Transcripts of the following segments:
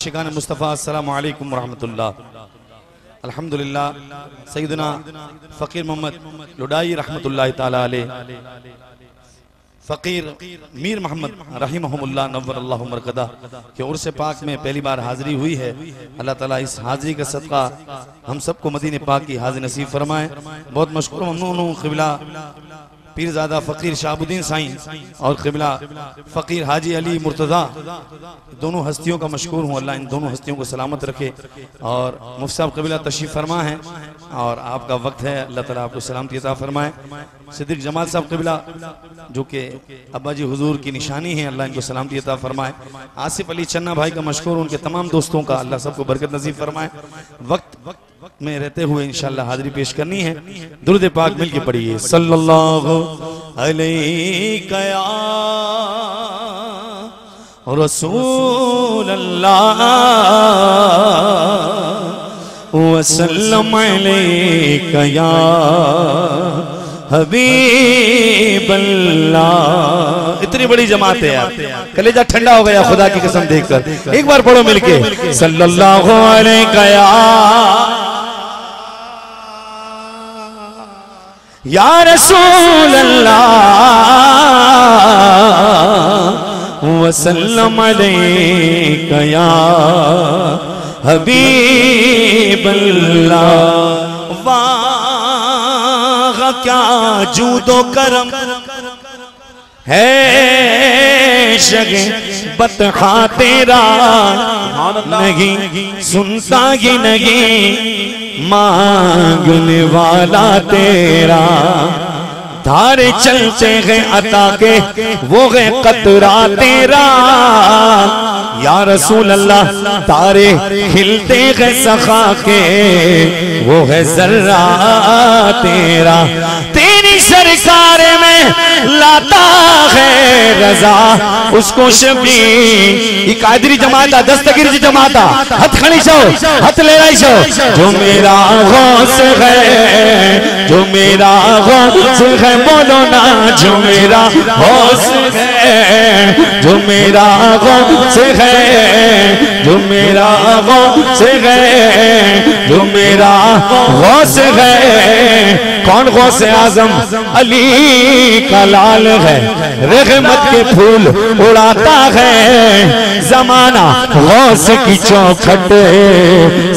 आशिकान मुस्तफ़ा अस्सलामु अलैकुम रहमतुल्लाह। अल्हम्दुलिल्लाह सैयदना फ़कीर मोहम्मद लुडाई रहमतुल्लाह ताला अलैह, फ़कीर मीर मोहम्मद रहिमहुमुल्लाह नव्वरल्लाहु मरक़दा के उर्स पाक में पहली बार हाज़िरी हुई है। अल्लाह ताला इस हाज़िरी का सदका हम सबको मदीने पाक की हाज़िर नसीब फरमाए। बहुत मशकूर ममनून हूँ क़िबला पीरज़ादा फ़कीर शाहबुद्दीन साईं और क़िबला फ़कीर हाजी अली मुर्तज़ा, दोनों हस्तियों का मशकूर हूँ। अल्लाह इन दोनों हस्तियों को सलामत रखे। और मुफ्ती साहब क़िबला तशरीफ़ फरमा है और आपका वक्त है, अल्लाह ताला आपको सलामती अता फरमाए। सिद्दीक़ जमाल साहब क़िबला जो कि अब्बा जी हुजूर की निशानी है, अल्लाह इनको सलामती अता फरमाए। आसिफ अली चन्ना भाई का मशकूर, उनके तमाम दोस्तों का अल्लाह सबको बरकत नसीब फरमाए। वक्त में रहते हुए इंशाअल्लाह हाज़िरी पेश करनी है। दुरूद पाक मिल के पढ़िए। सल्लल्लाहु अलैका या रसूल अल्लाह वसल्लम अलैका या हबीब अल्लाह। इतनी बड़ी जमात है यार, कलेजा ठंडा हो गया खुदा की कसम देखकर। एक बार पढ़ो मिलके, सल्लल्लाहु अलैका या रसूल अल्लाह वसल्लम अलैका या हबीब अल्लाह। वाह क्या जूदो करम है शगे बतहा तेरा, नहीं सुनता ही नहीं मांगने वाला तेरा। धारे चलते हैं अता के वो है कतरा तेरा। या रसूल अल्लाह तारे खिलते हैं सखा के वो है जर्रा तेरा। तेरी सरकार में लाता है रजा उसको शबी। ये कादरी जमाता दस्तगीर जी जमाता हथ खड़ी छो हथ ले रही छो। जो मेरा गौस है, जो मेरा गौस है बोलो ना, जो मेरा गौस है, जो मेरा गौस है, जो मेरा गौस है, जो मेरा गौस है। कौन गौस आजम? अली का लाल है, रहमत के फूल उड़ाता है। जमाना गौस की चौखट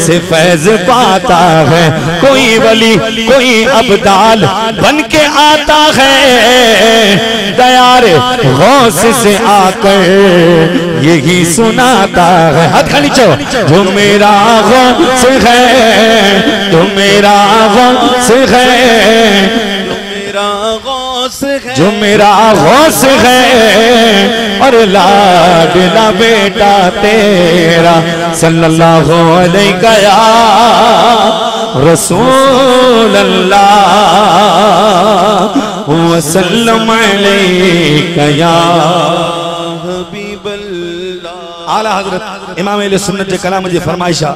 से फैज पाता है। कोई वली कोई अब्दाल बन के आता है। दयार गौस से आकर यही सुनाता है। हाथ खड़ी छो। जो मेरा गौस है, जो मेरा गौस है, जो मेरा गौस है और लाडला बेटा तेरा। सल्लल्लाहु अलैका या रसूल अल्लाह वसल्लम अलैका या हबीब अल्लाह। आला हजरत इमाम अहले सुन्नत जे कलाम जी फरमाइशा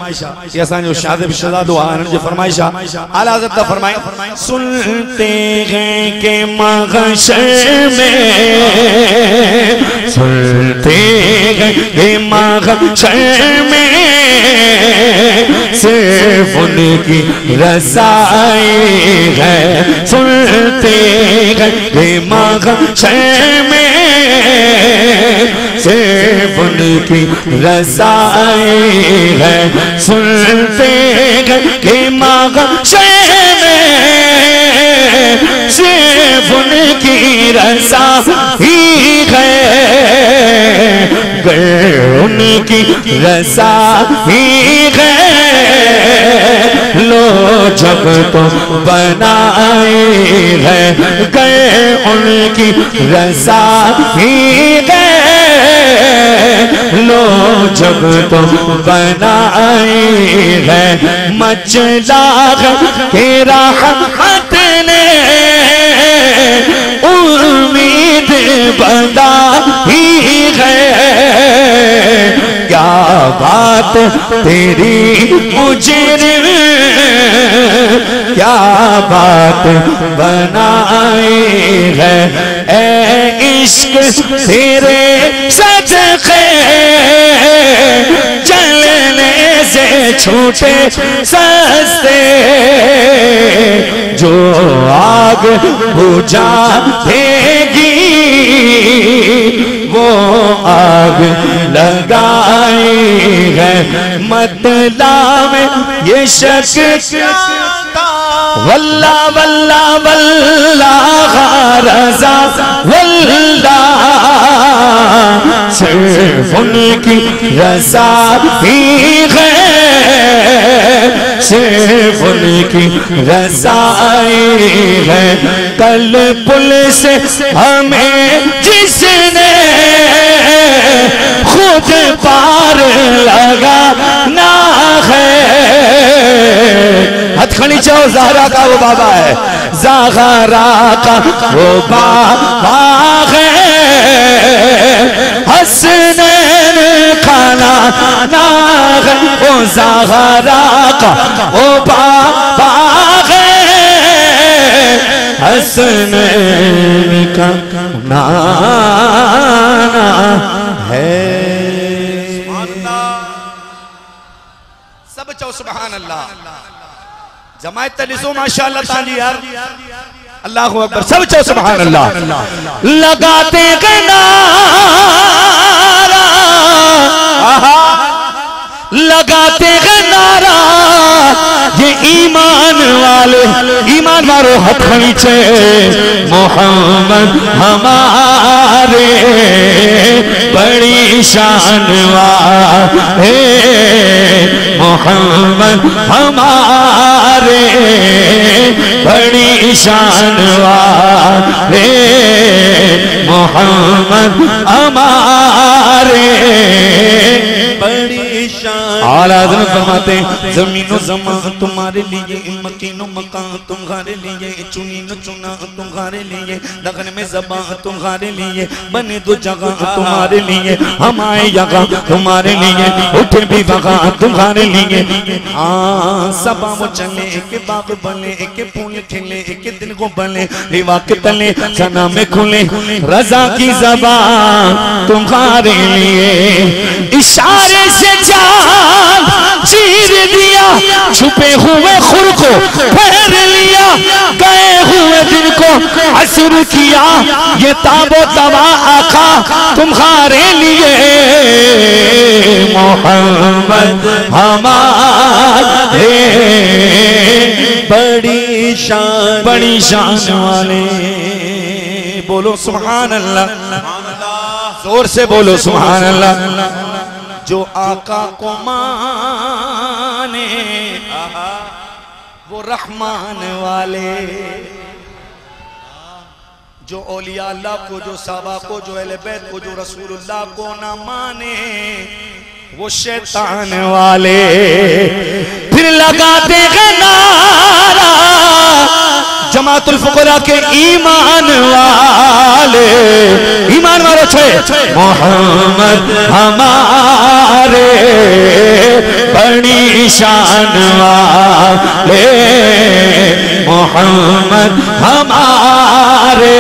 ये असा जो शादिब शहजादो आनन जे फरमाइशा आला हजरत फरमाए। सुनते हैं के महशर में, सुनते हैं के महशर में सिर्फ उनकी रसाई है। सुनते हैं के महशर में सिर्फ उनकी रसाई है। सुनते हैं कि महशर में सिर्फ उनकी रसाई है। गर उनकी रसाई है लो जब तो बनाए है। गर उनकी रसाई है लो जब तो बनाए है। मचला के राहत ने उम्मीद बंदा ही है। क्या बात तेरी मुजरिम, क्या बात बनाए है। ए इश्क तेरे सदक़े चले छूटे सस्ते, जो आग बुझा देगी वो आग लगाई है मतला में ये शक वल्ला वल्ला वल्ला रज़ा वल्ला, सिर्फ उनकी रज़ा ही है, सिर्फ उनकी रज़ाई है। कल पुल से हमें जिसने खुद पार लगाना है, हथकड़ी चाहो ज़हरा का वो बाबा है, ज़हरा का वो बाबा है, हसनैन खाना ना है, वो ज़हरा का वो बाबा है, हसनैन का नाना है। सब चो सुभान अल्लाह। जमायत तलिसो माशाअल्लाह ताली यार, अल्लाह अकबर, सब चो सुभान अल्लाह। लगाते हैं नारा, लगाते हैं नारा, ये ईमान वाले, ईमान मारो हाथ नीचे, मोहम्मद हमारे बड़ी शान वाले, मोहम्मद हमारे बड़ी शान वाले, मोहम्मद हमारे बड़ी शान। आला हज़रत फरमाते ज़मीनो ज़मान तुम्हारे लिए, मकीनो मकान तुम्हारे लिए, चुनीनो चुना तुम्हारे लिए, लगन में ज़बान तुम्हारे लिए, बने दो जगह तुम्हारे लिए, हम आए यहाँ तुम्हारे लिए, उठे भी वहाँ तुम्हारे लिए। हाँ सबा वो चले के बाग बने, के फूल खिले, के दिल को बने, रिवा के तले सना में खुले, रज़ा की ज़बान तुम्हारे लिए, इशारे से चाँद चीर दिया, छुपे हुए खुर को फेर लिया, गए हुए दिन को असर किया, ये ताबो तबा आका तुम्हारे लिए, मोहम्मद हमारे बड़ी शान वाले। बोलो सुभान अल्लाह, जोर से बोलो सुभान अल्लाह। जो आका को माने वो रहमान वाले, जो औलिया अल्लाह को, जो साहबा को, जो अहले बैत को, जो रसूलुल्लाह को ना माने वो शैतान वाले। फिर लगाते हैं नारा जमातुल फुकरा के ईमान वाले, ईमान वाले छे, मोहम्मद हमारे बड़ी शान वाले, मोहम्मद हमारे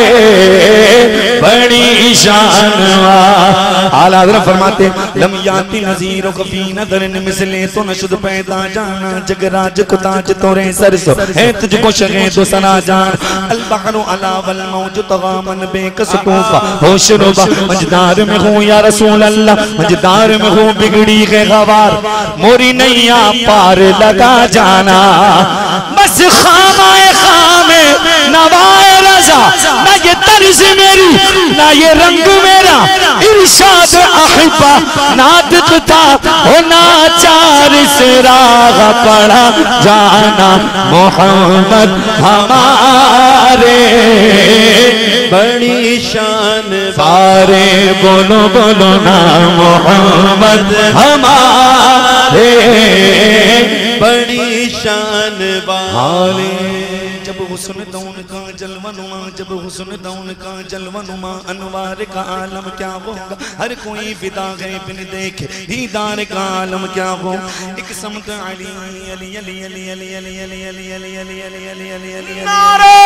बड़ी शान वाले। आला हज़रत फरमाते लम याति नज़ीरो कफी नदरन मिसले, तो नशुद पैदा जाना, जगराज को ताज तोरे सरसो है, तुझको शगे दो सना जान, अल बहरु अला वल मौज तगामन बेकस तूफा होश रुबा, मजदार में हूँ या रसूल अल्लाह, मजदार में हूँ बिगड़ी के गवार, मोरी नैया पार लगा जाना, बस खामाए खामे नवाए रज़ा, ना ये तर्ज मेरी ना ये रंग मेरा, इरशाद अहिब्बा नातिक था हो नाचार से राग पढ़ा जाना, मोहम्मद हमारे बड़ी शान सारे। बोलो बोलो ना मोहम्मद हमारे बड़ी शान वाले। जब हुस्न दौन का जलवनुमा, जब हुस्न दौन का जलवनुमा, अनवार का आलम क्या होगा, हर कोई फिदा है बिन देखे दीदार का आलम क्या हो। एक समत अली अली अली अली अली अली अली अली अली अली अली अली अली अली नारे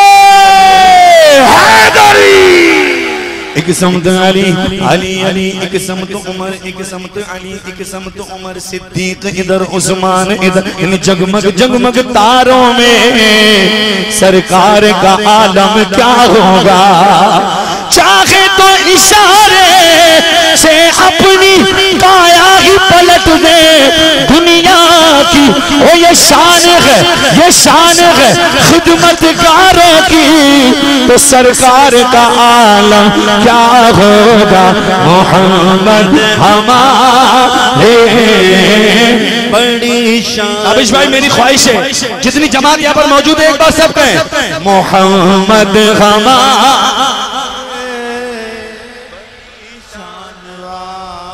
हैदरी एक समत अली अली अली, एक समत उमर, एक समत अली, एक समत उमर सिद्दीक, इधर उस्मान, इधर इन जगमग जगमग तारों में सरकार का आलम क्या होगा। चाहे तो इशारे से अपनी काया ही पलट दे दुनिया की, ओ ये शान है, ये शान है खिदमतगारों की, तो सरकार का आलम क्या होगा। मोहम्मद हमारे बड़ी शान। अभिष भाई मेरी ख्वाहिश है जितनी जमात यहाँ पर मौजूद है एक बार सब कहें मोहम्मद हमारे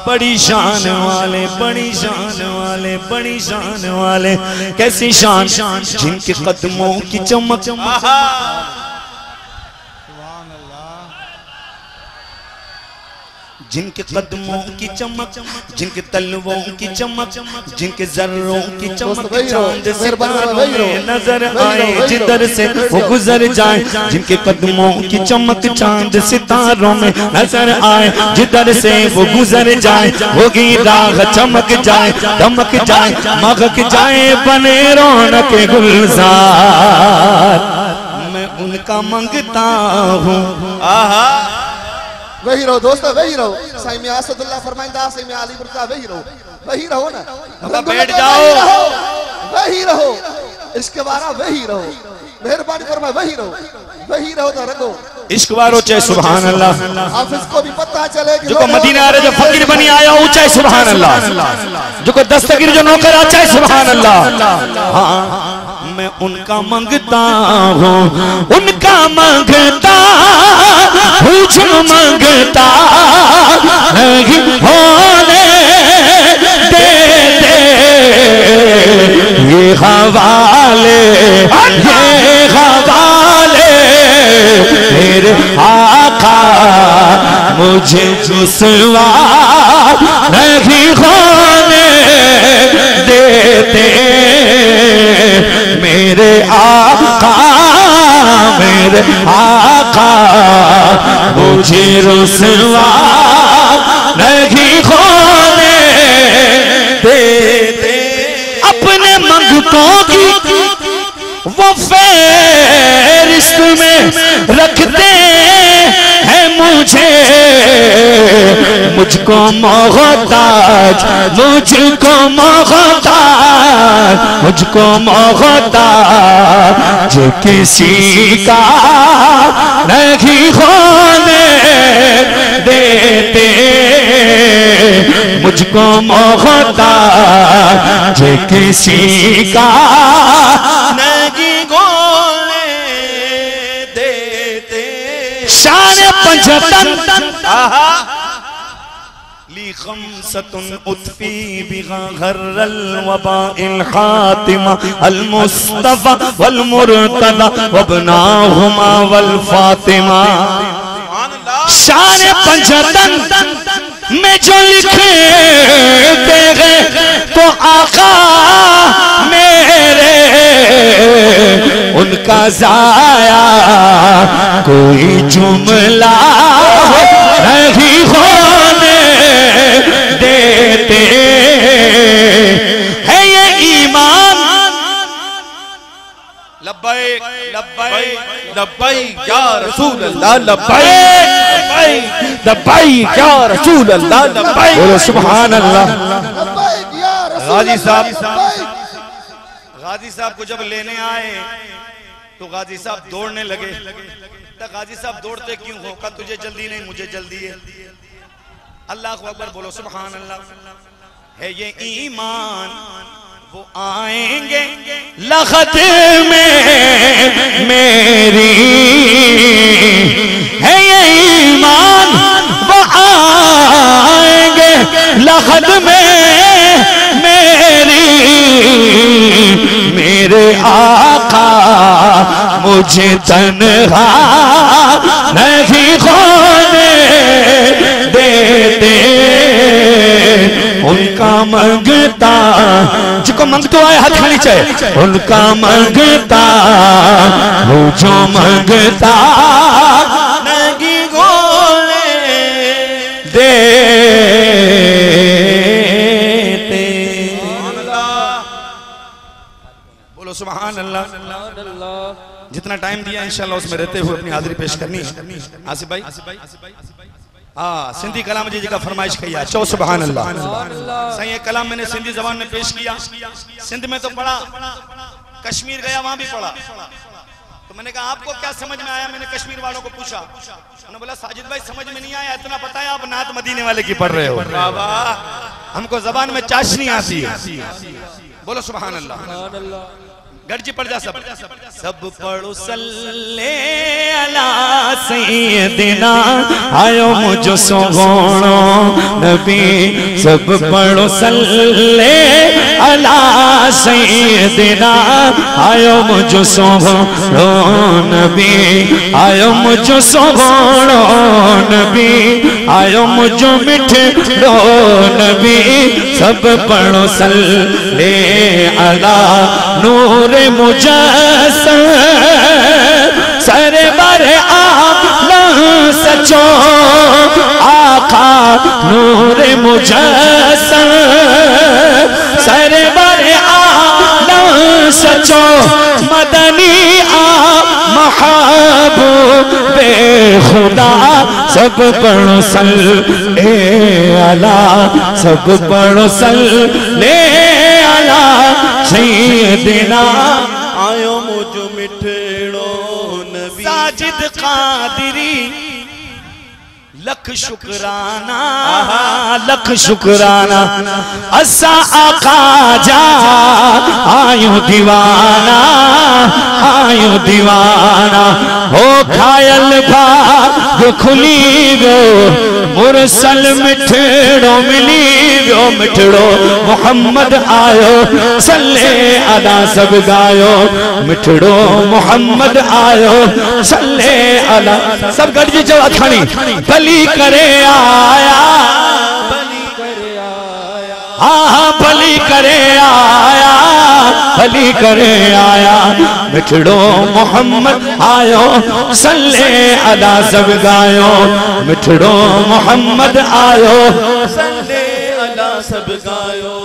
बड़ी शान वाले, बड़ी शान वाले, बड़ी शान वाले। कैसी शान, जिनके कदमों की चमक, जिनके कदमों की चमक, जिनके तलवों की चमक, जिनके जर्रों की चमक चांद सितारों में नजर आए जिधर से वो गुजर जाए। जिनके कदमों की चमक चांद सितारों में नजर आए जिधर से वो गुजर जाए। वो राह चमक जाए, दमक जाए, महक जाए, बने रौनक गुलजार। मैं उनका मंगता हूँ। आहा वही रहो दोस्तों, वही रहो। साईं मियां असदुल्लाह फरमाइंदा, साईं मियां अली बुरका वही रहो ना, बैठ जाओ, वही रहो, इसके बारा वही रहो, मेहरबानी फरमाए वही रहो तो रखो। इश्क वारो चाहे सुभान अल्लाह। हाफिज को भी पता चले कि जो मदीना आ रहे जो फकीर बनी आया ऊंचा सुभान अल्लाह, जो को दस्तगीर जो नौकर अच्छा है सुभान अल्लाह। हाँ मैं उनका मंगता हूँ, उनका मंगता हूँ, जो मंगता नहीं होने देते ये हवाले, ये हवाले मेरे आका मुझे रुसवा नहीं होने देते। मेरे आका, मेरे आका मुझे रुसवा नहीं होने देते। अपने मंगतों की वो फेरिस्त में रखते हैं मुझे, मुझको मोहताज, मुझको मोहताज, मुझको मोहताज किसी का नहीं होने देते। मुझको मोहताज किसी का नहीं होने देते। शान पंजतन ली खमसतुन उतफी बिहा घर्रल वबाइल खातिमा अल मुस्तफा वल मुर्तदा वबनाहुमा वल फातिमा। शान पंजतन में जो लिखे गए तो आका मेरे उनका जाया कोई जुमला नहीं होने देते है ये ईमान। लब्बैक लब्बैक लब्बैक या रसूल अल्लाह, लब्बैक लब्बैक या रसूल अल्लाह, लब्बैक। बोलो सुभान अल्लाह। गाजी साहब को जब लेने आए तो गाजी साहब दौड़ने लगे। तो गाजी साहब दौड़ते क्यों हो? का तुझे जल्दी नहीं, मुझे जल्दी है। अल्लाह को अकबर, बोलो सुभान अल्लाह। है ये ईमान, वो आएंगे लखत में मेरी, है ये ईमान, वो आएंगे लखत में मेरी। मेरे आका मुझे तन्हा नहीं होने देते। उनका मंगता, जिसको मंगतो आए हाथ खाली चाहे, उनका मंगता वो जो मंगता नहीं होने बोलो सुभान अल्लाह। जितना टाइम दिया इंशाल्लाह उसमें रहते हुए अपनी हाजिरी पेश करनी है। आसिफ भाई हाँ सिंधी कलाम जी का फरमाइश किया चौ सुभान अल्लाह। सही है कलाम मैंने सिंधी जबान में पेश किया। सिंध में तो पढ़ा, कश्मीर गया वहां भी पढ़ा। तो मैंने कहा आपको क्या समझ में आया? मैंने कश्मीर वालों को पूछा, उन्होंने बोला साजिद भाई समझ में नहीं आया, इतना पता है आप नात मदीने वाले की पढ़ रहे हो। हमको जबान में चाशनी आती है। बोलो सुभान अल्लाह। गर्जी पड़ जा सब पढ़ो सल्ले अला सैयदना आयो मुझो सोगोणो नबी। सब पढ़ो सल्ले अला सैयदना आयो मुझो सोगोणो नबी। आयो मुझो सोगोणो नबी, आयो मुझो मिठड़ो नबी। सब पढ़ो सल्ले अला नूर मुजस्सम सरे बरे आलम सचो आका नूर मुजस्सम सरे बरे आलम सचो मदनी आ महबूबे खुदा। सब पढ़ो सल्ले अला, सब पढ़ो सल्ले अला सैयदना आयो मुझ मिठड़ो नबी। साजिद कादिरी लख शुक्राना, लख शुक्राना। असा आका जा आयो दीवाना, आयो दीवाना। हो घायल भाग खुली गो मुरसल मिठड़ो मिली गो। मिठड़ो मोहम्मद आयो सल्ले अला सब गायो। मिठड़ो मोहम्मद आयो सल्ले अला सब गॾिजी चओ अखाणी। भली करे आया, हाँ भली करे आया, भली करे आया। मिठड़ो मोहम्मद आयो सल्ले अला सब गायो। मिठड़ो मोहम्मद आयो सल्ले अला सब गायो।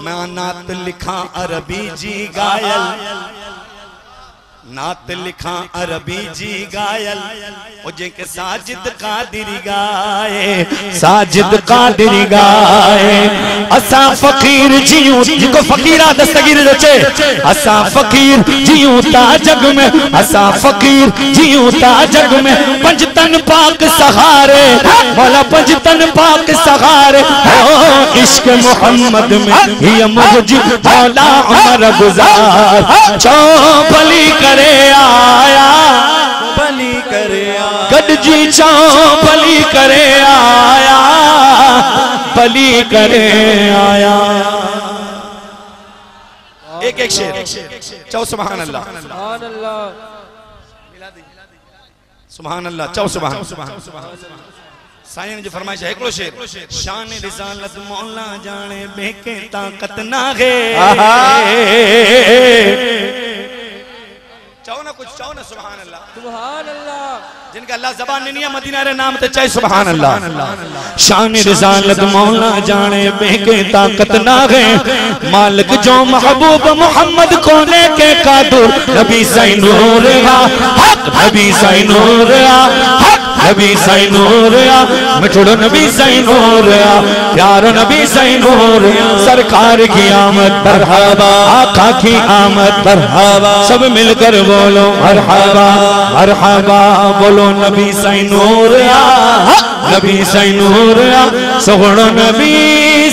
मैं नात लिखा अरबी जी गायल, नात लिखा अरबी जी गायल। ओ जेके साजिद कादिरी गाए, साजिद कादिरी गाए। असा फकीर जियूं जिको फकीरा दस्तगीर रचे। असा फकीर जियूं ता जग में, असा फकीर जियूं ता जग में। पंजतन पाक सहारे मौला, पंजतन पाक सहारे। हो इश्क मोहम्मद में ये मुझ मौला उमर गुजार। चौ भली करे आया, भली करे आया। गडजी चौ भली करे आया, भली करे आया। एक एक शेर चौ सुभान अल्लाह, सुभान अल्लाह चौ सुभान। साईं जी फरमाइश है हिकिड़ो शेर। शान रिसालत मौला जाने बेके ताकत ना है। चाहो ना कुछ, चाहो ना सुभान अल्लाह, सुभान अल्लाह। जिनका अल्लाह जबान नहीं है मदीना रे नाम ते चाहे सुभान अल्लाह। शान रिसालत मौला जाने बेके ताकत ना है। मालिक जो महबूब मोहम्मद को लेके कादुर नबी साईं नूर आ, हक नबी साईं नूर आ, हक नबी साईं नूर आ। मिठड़ो नबी साईं नूर आ, प्यारो नबी साईं नूर आ। सरकार की आमद मरहबा, आका की आमद मरहबा। सब मिलकर बोलो मरहबा मरहबा। बोलो नबी साईं नूर आ, नबी साईं नूर आ। सोहणो नबी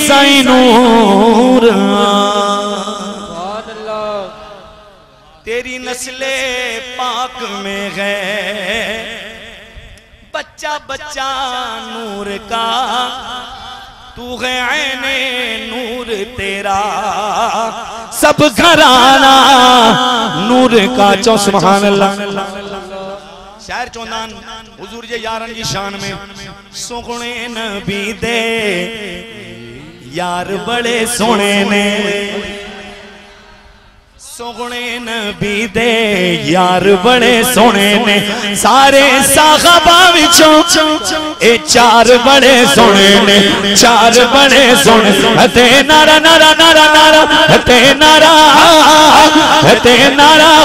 साईं नूर आ। तेरी नस्ले पाक में है बच्चा बच्चा नूर का। तू है ऐने नूर तेरा, सब घराना नूर का। चौ सुभान अल्लाह। शायर चौंदान हुजूर जे यारन जी शान में। सोहणे नबी दे यार बड़े सोहणे ने, सोहने नबी दे यार बड़े सोने ने सारे साहबा विचों ए चार बड़े सोने ने चार बड़े सोने हते नारा नारा नारा नारा हते नारा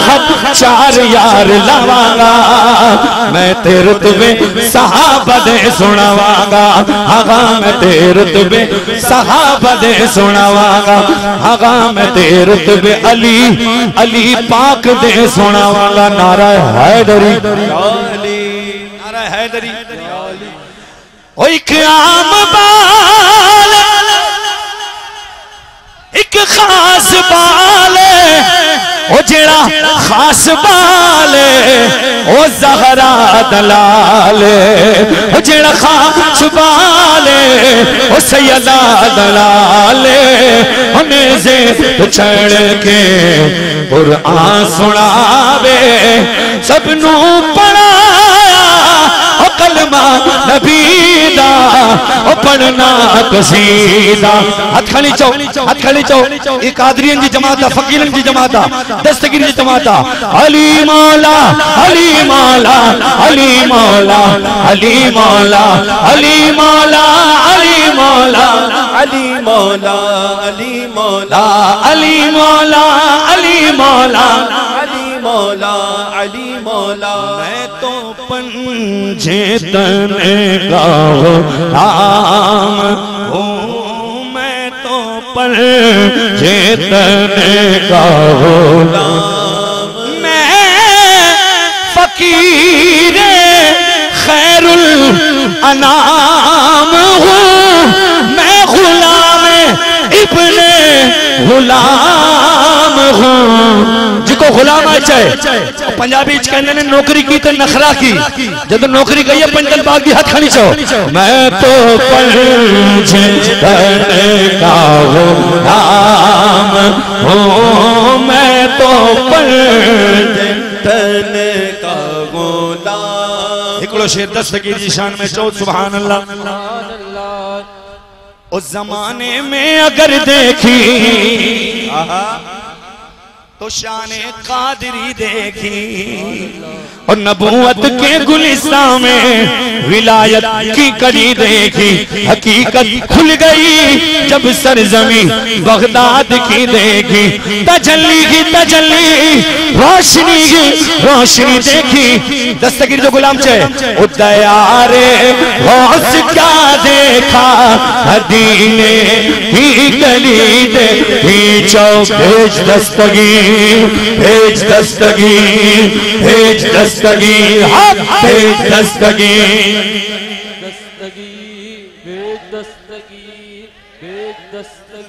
हक चार यार लावांगा मैं तेरे तुबे सहाबा दे सुनावांगा आगा मैं तेरे तुबे सहाबा दे सुनावांगा आगा मैं तेरे तुबे अली अली पाक दे सुनावांगा नारा हैदरी नारा हैदरी ओ एक आम बाल एक खास बाल ओ जेड़ा खास बाल ओ ज़हरा दलाल ओ जेड़ा खास बाल ओ सैयदा दलाल हमें से छड़ के कुरान सुनावे सबनू पढ़ाया ओ कलमा नबी दा ओ पढ़ना कसीदा हथ खणी चो ये कादरियन जी जमाता फकीरन जी जमाता दस्तगीर जी जमाता अली मौला अली मौला अली मौला अली मौला अली मौला अली मौला अली मौला अली मौला अली मौला अली मौला अली मौला अली मौला मैं तो पंजे तने का नाम हूँ मैं तो पंजे तने का नाम मैं फकीर खैरुल अनाम हूँ मैं गुलाम इब्ने गुलाम हूँ जिको गुलाम आ जाए पंजाबी कहने ने नौकरी की तो नखरा की जब नौकरी गई है पंजल बाग की हाथ खड़ी चो मैं तो पंजे तने का गुलाम हूँ मैं तो पंजे तने का गुलाम एकड़ो शेर दस्तगीर जी शान में चो सुभान अल्लाह उस जमाने में अगर देखी तो शाने कादरी देखी और नबूवत के गुलिस्तान में विलायत की कड़ी देखी हकीकत खुल गई जब सरजमी बगदाद की देखी तजल्ली की तजल्ली रोशनी की रोशनी देखी दस्तगीर जो गुलाम चे उदयारे गौस क्या देखा हदीने ही गली दे ही चौक भेज दस्तगीर भेज दस्तगीर भेज दस्तगीर हाथ भेज दस्तगीर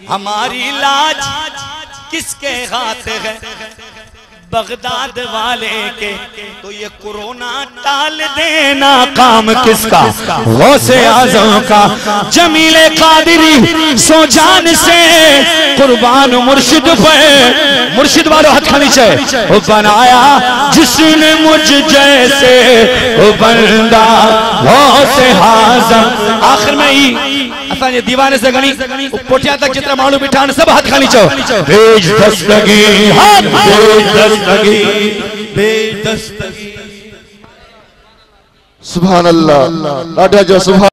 हमारी लाज किसके हाथ है बगदाद वाले के तो ये कोरोना टाल देना काम किसका गौसे आज़म का जमीले कादरी सो जान से कुर्बान मुर्शिद पे मुर्शिद वालों हाथ खड़ी है वो बनाया जिसने मुझ जैसे वो बंदा गौसे आज़म आखिर में ही असांजे दीवाने से गणी पोटिया तक जितना माण्हू बिठा सब हाथ खणी चो भेज दस्तगीर हाथ भेज दस्तगीर भेज दस्तगीर सुभान अल्लाह ॾाढा जो सुभान